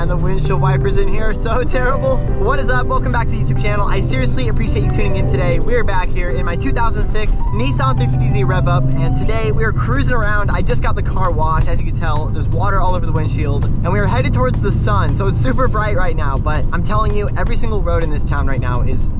man, the windshield wipers in here are so terrible. What is up? Welcome back to the YouTube channel. I seriously appreciate you tuning in today. We are back here in my 2006 Nissan 350z Rev Up, and today we are cruising around. I just got the car washed. As you can tell, there's water all over the windshield, and we are headed towards the sun, so it's super bright right now, but I'm telling you, every single road in this town right now is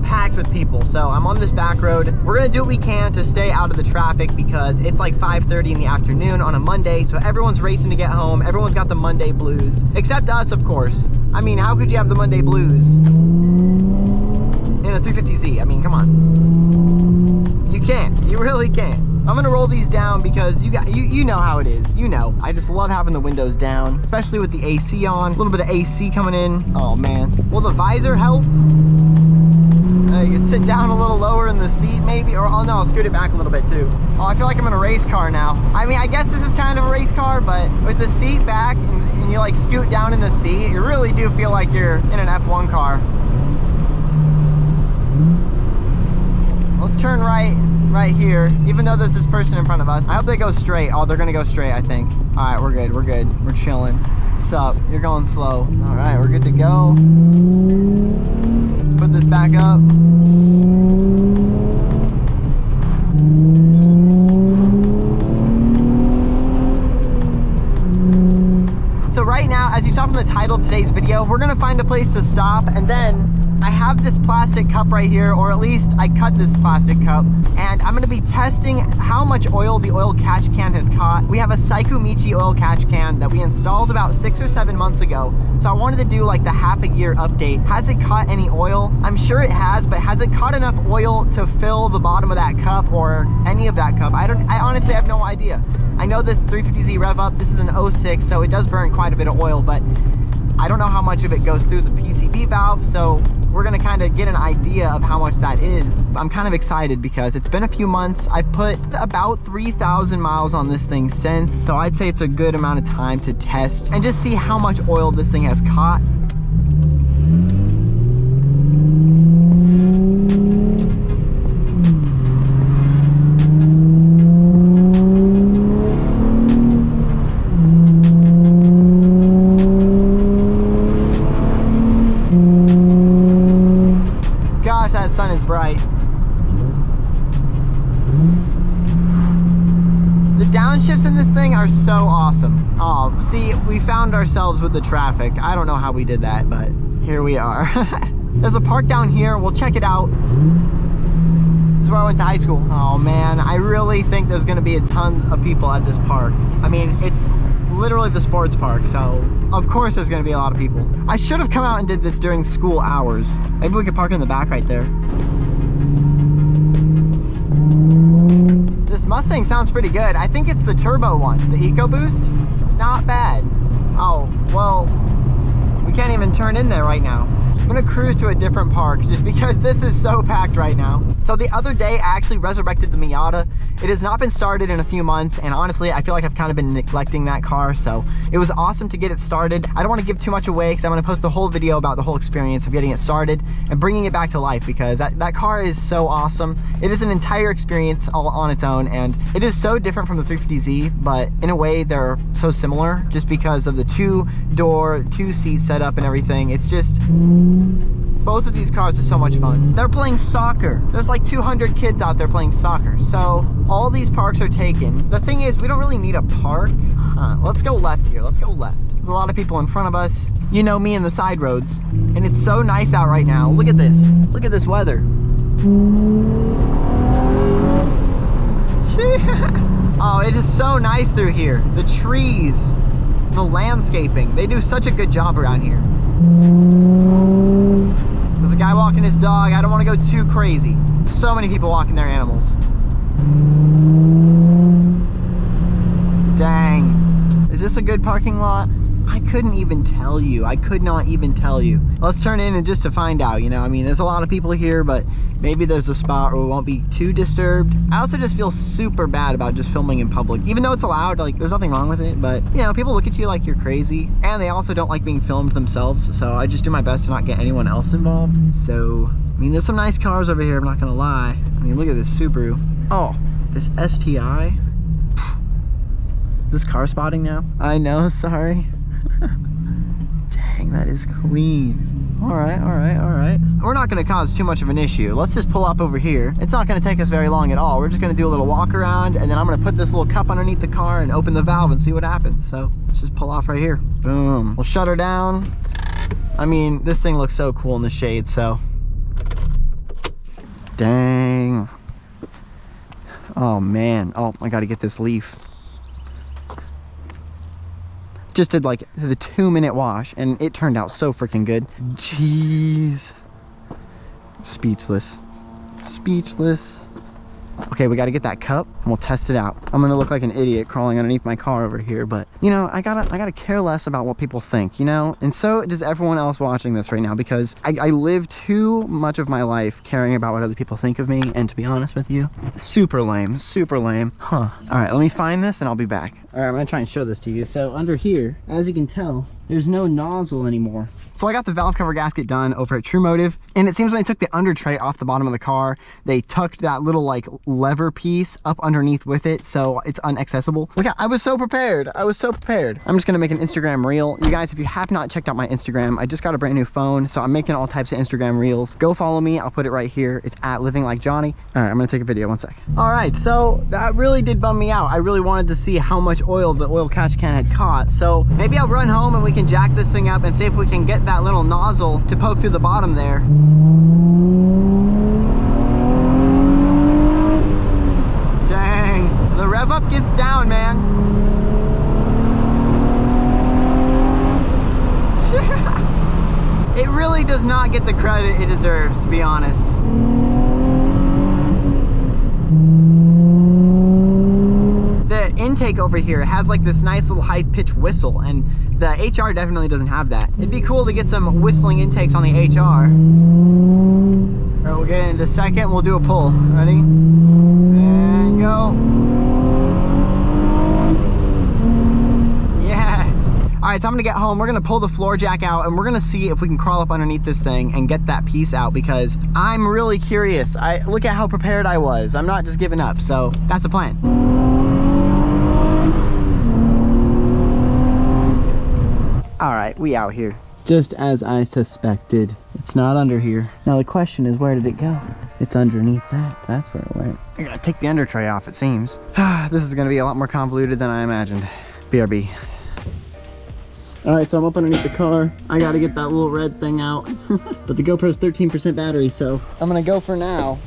packed with people. So I'm on this back road. We're gonna do what we can to stay out of the traffic because it's like 5:30 in the afternoon on a Monday, so everyone's racing to get home. Everyone's got the Monday blues, except us, of course. I mean, how could you have the Monday blues in a 350Z? I mean, come on. You can't. You really can't. I'm gonna roll these down because you know how it is. You know, I just love having the windows down, especially with the AC on. A little bit of AC coming in. Oh man. Will the visor help? You can sit down a little lower in the seat maybe, or oh no, I'll scoot it back a little bit too. Oh, I feel like I'm in a race car now. I mean, I guess this is kind of a race car, but with the seat back and you like scoot down in the seat, you really do feel like you're in an F1 car. Let's turn right here, even though there's this person in front of us. I hope they go straight. Oh, they're gonna go straight, I think. All right, we're good, we're chilling. What's up? You're going slow. All right, we're good to go. Put this back up. So right now, as you saw from the title of today's video, we're gonna find a place to stop, and then I have this plastic cup right here, or at least I cut this plastic cup, and I'm gonna be testing how much oil the oil catch can has caught. We have a Saikumichi oil catch can that we installed about 6 or 7 months ago. So I wanted to do like the half a year update. Has it caught any oil? I'm sure it has, but has it caught enough oil to fill the bottom of that cup or any of that cup? I honestly have no idea. I know this 350Z Rev Up, this is an 06, so it does burn quite a bit of oil, but I don't know how much of it goes through the PCV valve, so we're gonna kind of get an idea of how much that is. I'm kind of excited because it's been a few months. I've put about 3,000 miles on this thing since, so I'd say it's a good amount of time to test and just see how much oil this thing has caught. That sun is bright. The downshifts in this thing are so awesome. Oh, see, we found ourselves with the traffic. I don't know how we did that, but here we are. There's a park down here. We'll check it out. This is where I went to high school. Oh man, I really think there's gonna be a ton of people at this park. I mean, it's literally the sports park, so of course there's gonna be a lot of people. I should have come out and did this during school hours. Maybe we could park in the back right there. This Mustang sounds pretty good. I think it's the turbo one, the EcoBoost. Not bad. Oh, well, we can't even turn in there right now. I'm gonna cruise to a different park just because this is so packed right now. So the other day I actually resurrected the Miata. It has not been started in a few months, and honestly I feel like I've kind of been neglecting that car, so it was awesome to get it started. I don't want to give too much away because I'm going to post a whole video about the whole experience of getting it started and bringing it back to life, because that car is so awesome. It is an entire experience all on its own, and it is so different from the 350Z, but in a way they're so similar just because of the 2-door, 2-seat setup and everything. It's just, both of these cars are so much fun. They're playing soccer. There's like 200 kids out there playing soccer. So all these parks are taken. The thing is, we don't really need a park. Let's go left here. Let's go left. There's a lot of people in front of us. You know me and the side roads. And it's so nice out right now. Look at this. Look at this weather. Oh, it is so nice through here. The trees, the landscaping. They do such a good job around here. There's a guy walking his dog. I don't want to go too crazy. So many people walking their animals. Dang. Is this a good parking lot? I couldn't even tell you. I could not even tell you. Let's turn in and just to find out, you know. I mean, there's a lot of people here, but maybe there's a spot where we won't be too disturbed. I also just feel super bad about just filming in public. Even though it's allowed, like, there's nothing wrong with it, but, you know, people look at you like you're crazy, and they also don't like being filmed themselves, so I just do my best to not get anyone else involved. So, I mean, there's some nice cars over here, I'm not gonna lie. I mean, look at this Subaru. Oh, this STI. Is this car spotting now? I know, sorry. Dang. Dang, that is clean. All right, all right, all right. We're not gonna cause too much of an issue. Let's just pull up over here. It's not gonna take us very long at all. We're just gonna do a little walk around, and then I'm gonna put this little cup underneath the car and open the valve and see what happens. So let's just pull off right here. Boom. We'll shut her down. I mean, this thing looks so cool in the shade, so. Dang. Oh man. Oh, I gotta get this leaf. Just did like the 2-minute wash and it turned out so freaking good. Jeez. Speechless. Speechless. Okay, we gotta get that cup and we'll test it out. I'm gonna look like an idiot crawling underneath my car over here, but you know, I gotta care less about what people think, you know? And so does everyone else watching this right now, because I live too much of my life caring about what other people think of me, and to be honest with you, super lame, super lame. Huh. All right, let me find this and I'll be back. All right, I'm gonna try and show this to you. So under here, as you can tell, there's no nozzle anymore. So I got the valve cover gasket done over at True Motive, and it seems like they took the under tray off the bottom of the car. They tucked that little like lever piece up underneath with it, so it's inaccessible. Look, I was so prepared. I was so prepared. I'm just gonna make an Instagram reel. You guys, if you have not checked out my Instagram, I just got a brand new phone, so I'm making all types of Instagram reels. Go follow me. I'll put it right here. It's at Living Like Johnny. All right, I'm gonna take a video. 1 sec. All right, so that really did bum me out. I really wanted to see how much oil the oil catch can had caught. So maybe I'll run home and we can jack this thing up and see if we can get that little nozzle to poke through the bottom there. Dang, the rev up gets down, man. It really does not get the credit it deserves, to be honest. The intake over here has like this nice little high-pitched whistle, and the HR definitely doesn't have that. It'd be cool to get some whistling intakes on the HR. All right, we'll get it in a second. We'll do a pull. Ready? And go. Yes. All right, so I'm gonna get home. We're gonna pull the floor jack out and we're gonna see if we can crawl up underneath this thing and get that piece out, because I'm really curious. Look at how prepared I was. I'm not just giving up, so that's the plan. All right, we out here. Just as I suspected. It's not under here. Now the question is, where did it go? It's underneath that. That's where it went. I gotta take the under tray off, it seems. This is gonna be a lot more convoluted than I imagined. BRB. All right, so I'm up underneath the car. I gotta get that little red thing out. But the GoPro's 13% battery, so I'm gonna go for now,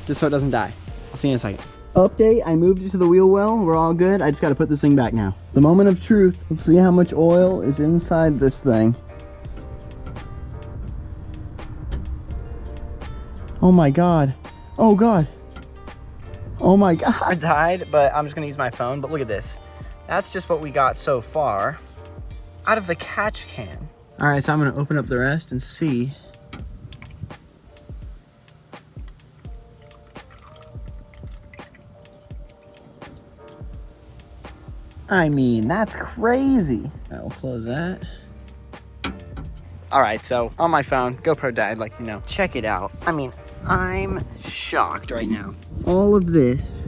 just so it doesn't die. I'll see you in a second. Update, I moved it to the wheel well. We're all good. I just got to put this thing back now. The moment of truth. Let's see how much oil is inside this thing. Oh my God. Oh God. Oh my God. I died, but I'm just going to use my phone. But look at this. That's just what we got so far out of the catch can. All right, so I'm going to open up the rest and see. I mean, that's crazy. All right, we'll close that. All right, so on my phone, GoPro died, like, you know. Check it out. I mean, I'm shocked right now. All of this,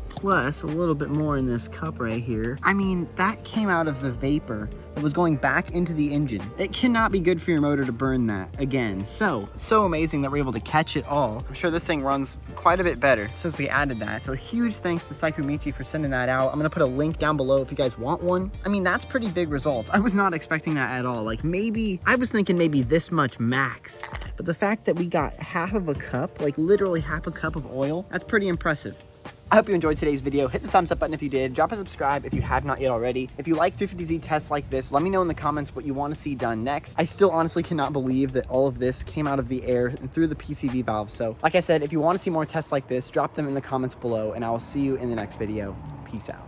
plus a little bit more in this cup right here. I mean, that came out of the vapor that was going back into the engine. It cannot be good for your motor to burn that again. So amazing that we're able to catch it all. I'm sure this thing runs quite a bit better since we added that. So huge thanks to Saikumichi for sending that out. I'm gonna put a link down below if you guys want one. I mean, that's pretty big results. I was not expecting that at all. Like maybe, I was thinking maybe this much max. But the fact that we got half of a cup, like literally half a cup of oil, that's pretty impressive. I hope you enjoyed today's video. Hit the thumbs up button if you did. Drop a subscribe if you have not yet already. If you like 350Z tests like this, let me know in the comments what you want to see done next. I still honestly cannot believe that all of this came out of the air and through the PCV valve. So like I said, if you want to see more tests like this, drop them in the comments below and I will see you in the next video. Peace out.